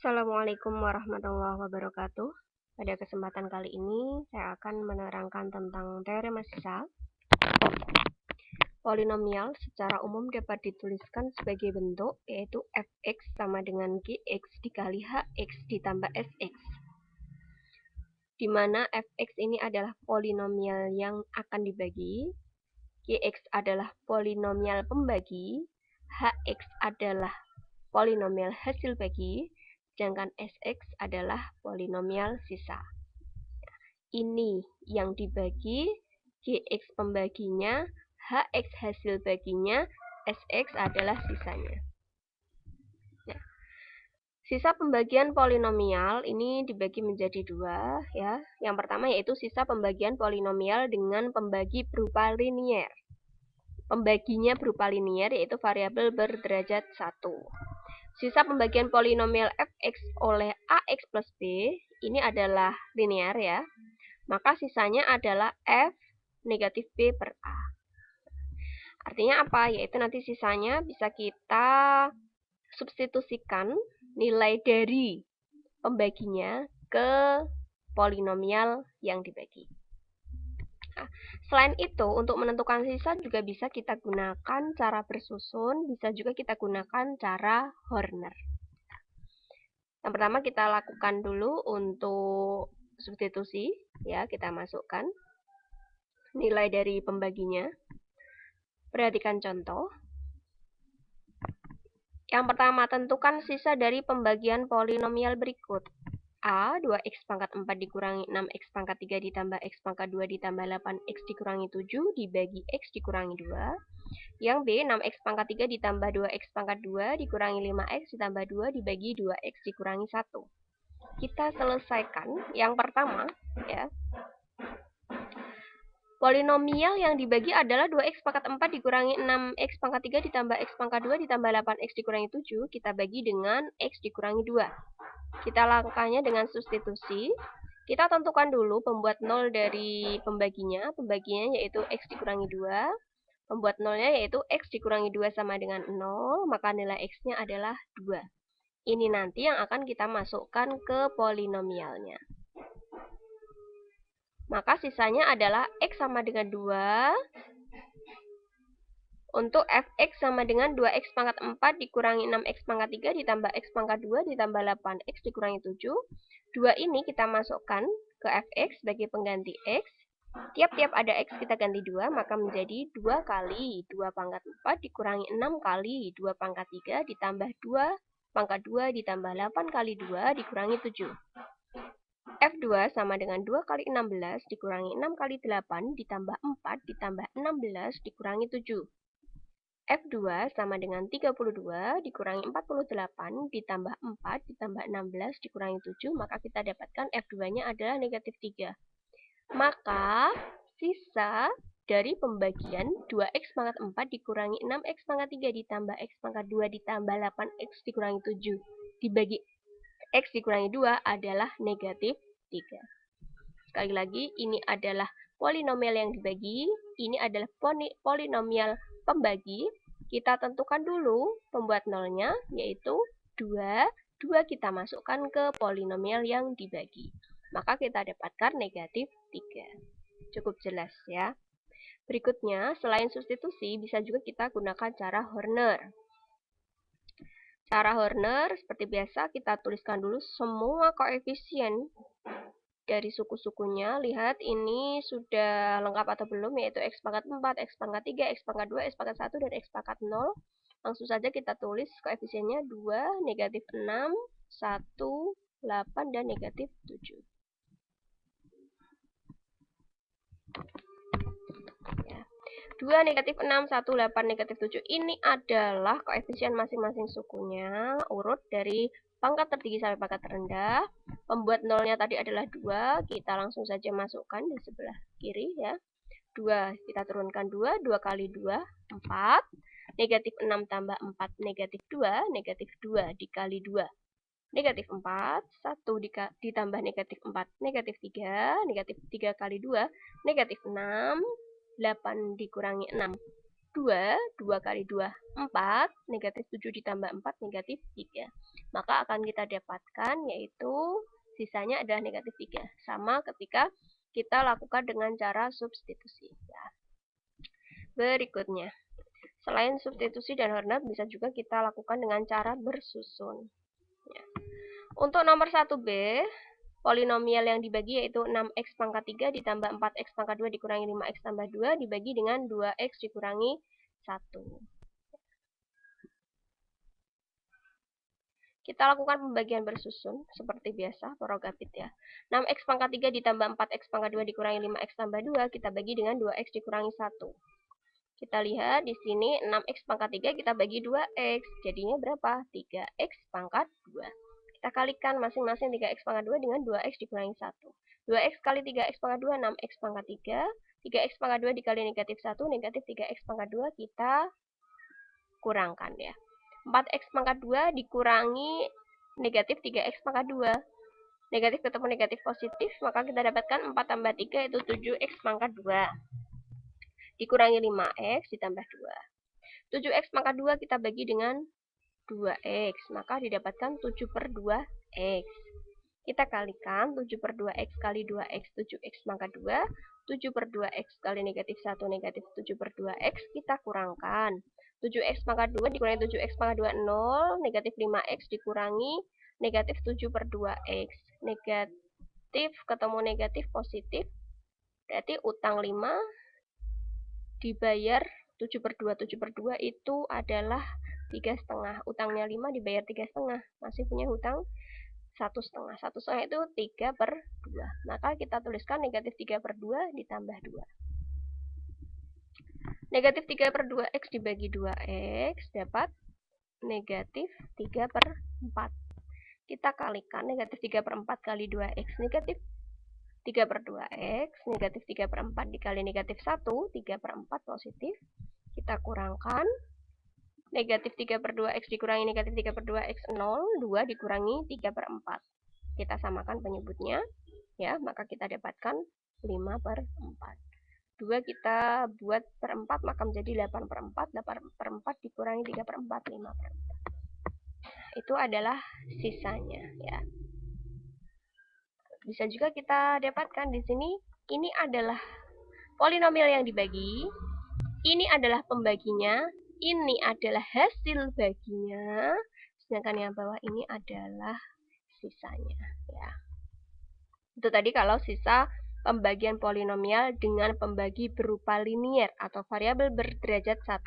Assalamualaikum warahmatullahi wabarakatuh. Pada kesempatan kali ini, saya akan menerangkan tentang teorema sisa. Polinomial secara umum dapat dituliskan sebagai bentuk, yaitu fx sama dengan gx dikali hx ditambah sx. Di mana fx ini adalah polinomial yang akan dibagi, gx adalah polinomial pembagi, hx adalah polinomial hasil bagi, sedangkan sx adalah polinomial sisa. Ini yang dibagi, gx pembaginya, hx hasil baginya, sx adalah sisanya. Nah, sisa pembagian polinomial ini dibagi menjadi dua, ya. Yang pertama yaitu sisa pembagian polinomial dengan pembagi berupa linier. Pembaginya berupa linier yaitu variabel berderajat 1. Sisa pembagian polinomial fx oleh ax plus b ini adalah linear ya. Maka sisanya adalah f negatif b per a. Artinya apa? Yaitu nanti sisanya bisa kita substitusikan nilai dari pembaginya ke polinomial yang dibagi. Nah, selain itu, untuk menentukan sisa juga bisa kita gunakan cara bersusun, bisa juga kita gunakan cara Horner. Yang pertama kita lakukan dulu untuk substitusi, ya, kita masukkan nilai dari pembaginya. Perhatikan contoh. Yang pertama, tentukan sisa dari pembagian polinomial berikut. A, 2x pangkat 4 dikurangi 6x pangkat 3 ditambah x pangkat 2 ditambah 8x dikurangi 7 dibagi x dikurangi 2. Yang B, 6x pangkat 3 ditambah 2x pangkat 2 dikurangi 5x ditambah 2 dibagi 2x dikurangi 1. Kita selesaikan yang pertama, ya. Polinomial yang dibagi adalah 2x pangkat 4 dikurangi 6x pangkat 3 ditambah x pangkat 2 ditambah 8x dikurangi 7. Kita bagi dengan x dikurangi 2. Kita lakukannya dengan substitusi. Kita tentukan dulu pembuat 0 dari pembaginya. Pembaginya yaitu x dikurangi 2. Pembuat 0-nya yaitu x dikurangi 2 sama dengan 0. Maka nilai x-nya adalah 2. Ini nanti yang akan kita masukkan ke polinomialnya. Maka sisanya adalah x sama dengan 2. Untuk fx sama dengan 2x pangkat 4 dikurangi 6x pangkat 3 ditambah x pangkat 2 ditambah 8x dikurangi 7. 2 ini kita masukkan ke fx sebagai pengganti x. Tiap-tiap ada x kita ganti 2, maka menjadi 2 kali 2 pangkat 4 dikurangi 6 kali 2 pangkat 3 ditambah 2 pangkat 2 ditambah 8 kali 2 dikurangi 7. F2 sama dengan 2 kali 16 dikurangi 6 kali 8 ditambah 4 ditambah 16 dikurangi 7. F2 sama dengan 32 dikurangi 48 ditambah 4 ditambah 16 dikurangi 7. Maka kita dapatkan F2-nya adalah negatif 3. Maka sisa dari pembagian 2x pangkat 4 dikurangi 6x pangkat 3 ditambah x pangkat 2 ditambah 8x dikurangi 7 dibagi x dikurangi 2 adalah negatif 3. Sekali lagi, ini adalah polinomial yang dibagi, ini adalah polinomial pembagi. Kita tentukan dulu pembuat nolnya, yaitu 2. 2 kita masukkan ke polinomial yang dibagi. Maka kita dapatkan negatif 3. Cukup jelas ya. Berikutnya, selain substitusi, bisa juga kita gunakan cara Horner. Cara Horner, seperti biasa, kita tuliskan dulu semua koefisien dari suku-sukunya. Lihat ini sudah lengkap atau belum, yaitu x pangkat 4, x pangkat 3, x pangkat 2, x pangkat 1, dan x pangkat 0. Langsung saja kita tulis koefisiennya 2, negatif 6, 1, 8, dan negatif 7. Ya. 2, negatif 6, 1, 8, negatif 7. Ini adalah koefisien masing-masing sukunya, urut dari pangkat tertinggi sampai pangkat terendah. Pembuat nolnya tadi adalah 2. Kita langsung saja masukkan di sebelah kiri ya. 2, kita turunkan 2. 2 kali 2, 4. Negatif 6 tambah 4, negatif 2. Negatif 2 dikali 2. Negatif 4, 1 ditambah negatif 4, negatif 3. Negatif 3 kali 2, negatif 6. 8 dikurangi 6. 2, 2 kali 2, 4, negatif 7 ditambah 4, negatif 3. Maka akan kita dapatkan yaitu sisanya adalah negatif 3. Sama ketika kita lakukan dengan cara substitusi. Ya. Berikutnya, selain substitusi dan hormat, bisa juga kita lakukan dengan cara bersusun. Ya. Untuk nomor 1B, polinomial yang dibagi yaitu 6x pangkat 3 ditambah 4x pangkat 2 dikurangi 5x tambah 2 dibagi dengan 2x dikurangi 1. Kita lakukan pembagian bersusun seperti biasa, prorogapit ya. 6x pangkat 3 ditambah 4x pangkat 2 dikurangi 5x tambah 2 kita bagi dengan 2x dikurangi 1. Kita lihat di sini 6x pangkat 3 kita bagi 2x. Jadinya berapa? 3x pangkat 2. Kita kalikan masing-masing 3x pangkat 2 dengan 2x dikurangi 1. 2x kali 3x pangkat 2, 6x pangkat 3. 3x pangkat 2 dikali negatif 1, negatif 3x pangkat 2 kita kurangkan ya. 4x pangkat 2 dikurangi negatif 3x pangkat 2. Negatif ketemu negatif positif, maka kita dapatkan 4 tambah 3 itu 7x pangkat 2. Dikurangi 5x ditambah 2. 7x pangkat 2 kita bagi dengan 2x, maka didapatkan 7 per 2x. Kita kalikan 7 per 2x kali 2x, 7x pangkat 2. 7 per 2x kali negatif 1, negatif 7 per 2x, kita kurangkan. 7x pangkat 2 dikurangi 7x pangkat 2, 0. Negatif 5x dikurangi negatif 7 per 2x. Negatif ketemu negatif positif. Berarti utang 5 dibayar 7 per 2. 7 per 2 itu adalah 3,5. Utangnya 5 dibayar 3,5. Masih punya hutang 1,5. 1,5 itu 3 per 2. Maka kita tuliskan negatif 3 per 2 ditambah 2. Negatif 3 per 2x dibagi 2x dapat negatif 3 per 4. Kita kalikan negatif 3 per 4 kali 2x negatif 3 per 2x. Negatif 3 per 4 dikali negatif 1, 3 per 4 positif. Kita kurangkan. Negatif 3 per 2x dikurangi negatif 3 per 2x 0. 2 dikurangi 3 per 4. Kita samakan penyebutnya. Ya, maka kita dapatkan 5 per 4. 2 kita buat per 4 maka menjadi 8 per 4. 8 per 4 dikurangi 3 per 4, 5 per 4. Itu adalah sisanya ya. Bisa juga kita dapatkan di sini ini adalah polinomial yang dibagi. Ini adalah pembaginya, ini adalah hasil baginya. Sedangkan yang bawah ini adalah sisanya ya. Itu tadi kalau sisa pembagian polinomial dengan pembagi berupa linier atau variabel berderajat 1.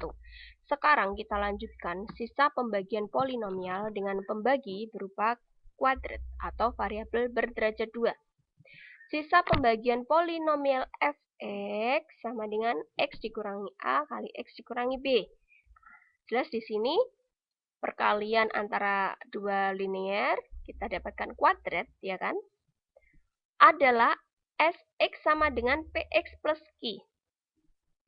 Sekarang kita lanjutkan sisa pembagian polinomial dengan pembagi berupa kuadrat atau variabel berderajat 2. Sisa pembagian polinomial fx sama dengan x dikurangi a kali x dikurangi b. Jelas di sini perkalian antara dua linier kita dapatkan kuadrat ya kan? Adalah Sx sama dengan Px plus Q.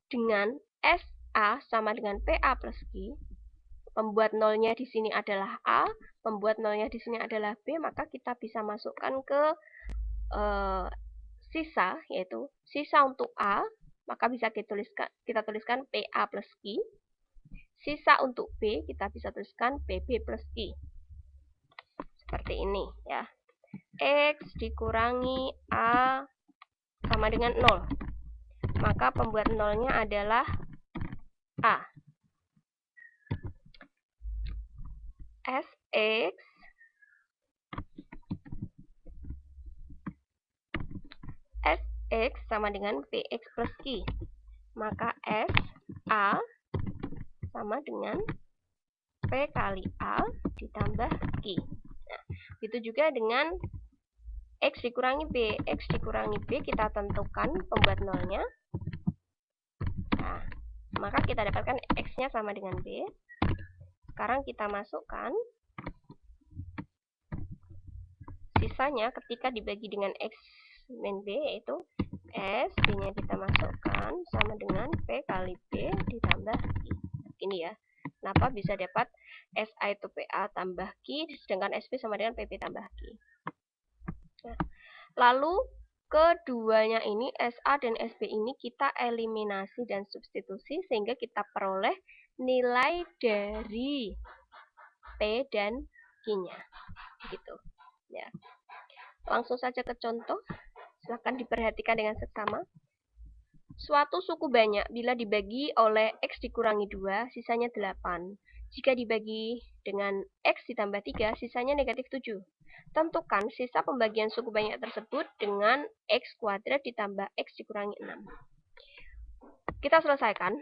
Dengan Sa sama dengan Pa plus Q. Pembuat nolnya di sini adalah A, pembuat nolnya di sini adalah B, maka kita bisa masukkan ke sisa, yaitu sisa untuk A, maka bisa kita tuliskan PA plus Q. Sisa untuk B, kita bisa tuliskan PB plus Q. Seperti ini ya. X dikurangi A sama dengan 0. Maka pembuat nolnya adalah A. Sx sama dengan Px plus Q. Maka Sa sama dengan P kali A ditambah Q. Nah, itu juga dengan X dikurangi B. X dikurangi B kita tentukan pembuat nolnya. Nah, maka kita dapatkan X-nya sama dengan B. Sekarang kita masukkan sisanya ketika dibagi dengan X min B, yaitu S, B-nya kita masukkan sama dengan P kali B ditambah Q. Ini ya, kenapa bisa dapat SA itu PA tambah Q, sedangkan SP sama dengan PP tambah Q. Nah, lalu keduanya ini, SA dan SB ini kita eliminasi dan substitusi sehingga kita peroleh nilai dari P dan Q-nya. Gitu. Ya. Langsung saja ke contoh. Silahkan diperhatikan dengan seksama. Suatu suku banyak bila dibagi oleh X dikurangi 2, sisanya 8. Jika dibagi dengan X ditambah 3, sisanya negatif 7. Tentukan sisa pembagian suku banyak tersebut dengan X kuadrat ditambah X dikurangi 6. Kita selesaikan.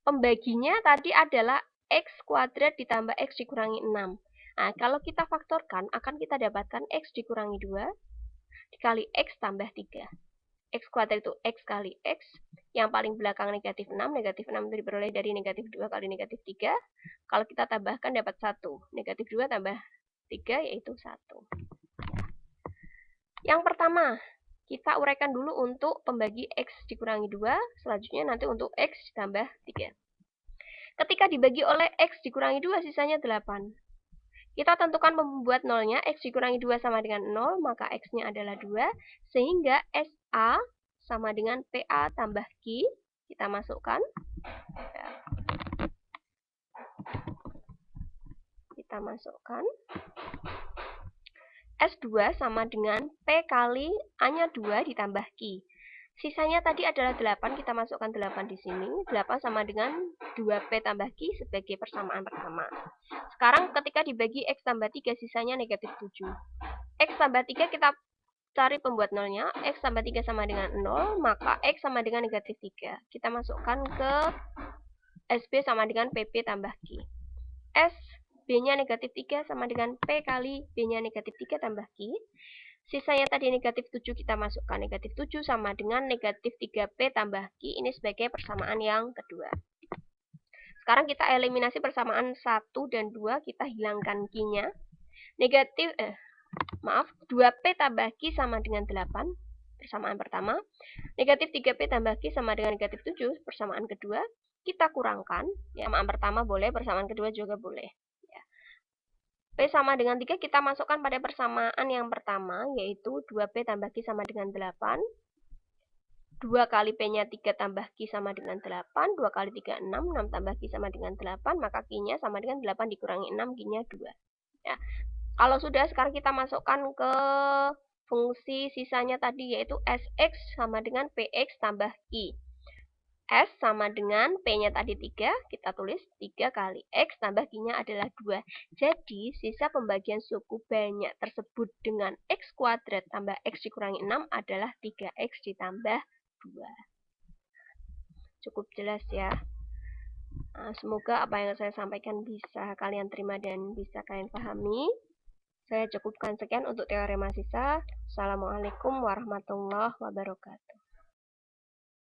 Pembaginya tadi adalah X kuadrat ditambah X dikurangi 6. Nah, kalau kita faktorkan, akan kita dapatkan X dikurangi 2 dikali X tambah 3. X kuadrat itu X kali X. Yang paling belakang negatif 6. Negatif 6 itu diperoleh dari negatif 2 kali negatif 3. Kalau kita tambahkan dapat 1. Negatif 2 tambah 3 yaitu 1. Yang pertama, kita uraikan dulu untuk pembagi X dikurangi 2. Selanjutnya nanti untuk X ditambah 3. Ketika dibagi oleh X dikurangi 2, sisanya 8. Kita tentukan pembuat nolnya, X dikurangi 2 sama dengan 0, maka X-nya adalah 2. Sehingga SA sama dengan PA tambah Q. Kita masukkan. Kita masukkan. S2 sama dengan P kali A-nya 2 ditambah Q. Sisanya tadi adalah 8, kita masukkan 8 di sini. 8 sama dengan 2P tambah Q sebagai persamaan pertama. Sekarang ketika dibagi X tambah 3, sisanya negatif 7. X tambah 3 kita cari pembuat nolnya. X tambah 3 sama dengan 0, maka X sama dengan negatif 3. Kita masukkan ke SB sama dengan PP tambah Q. S B-nya negatif 3 sama dengan P kali B-nya negatif 3 tambah Q. Sisanya tadi negatif 7 kita masukkan. Negatif 7 sama dengan negatif 3P tambah Q. Ini sebagai persamaan yang kedua. Sekarang kita eliminasi persamaan 1 dan 2. Kita hilangkan Q-nya. 2P tambah Q sama dengan 8. Persamaan pertama. Negatif 3P tambah Q sama dengan negatif 7. Persamaan kedua. Kita kurangkan. Ya, persamaan pertama boleh, persamaan kedua juga boleh. P sama dengan 3 kita masukkan pada persamaan yang pertama, yaitu 2P tambah Q sama dengan 8. 2 kali P-nya 3 tambah Q sama dengan 8. 2 kali 3, 6. 6 tambah Q sama dengan 8. Maka Q-nya sama dengan 8 dikurangi 6. Q-nya 2. Ya. Kalau sudah, sekarang kita masukkan ke fungsi sisanya tadi, yaitu Sx sama dengan Px tambah Q. S sama dengan P-nya tadi 3, kita tulis 3 kali X tambah Q-nya adalah 2. Jadi, sisa pembagian suku banyak tersebut dengan X kuadrat tambah X dikurangi 6 adalah 3X ditambah 2. Cukup jelas ya. Nah, semoga apa yang saya sampaikan bisa kalian terima dan bisa kalian pahami. Saya cukupkan sekian untuk teorema sisa. Assalamualaikum warahmatullahi wabarakatuh.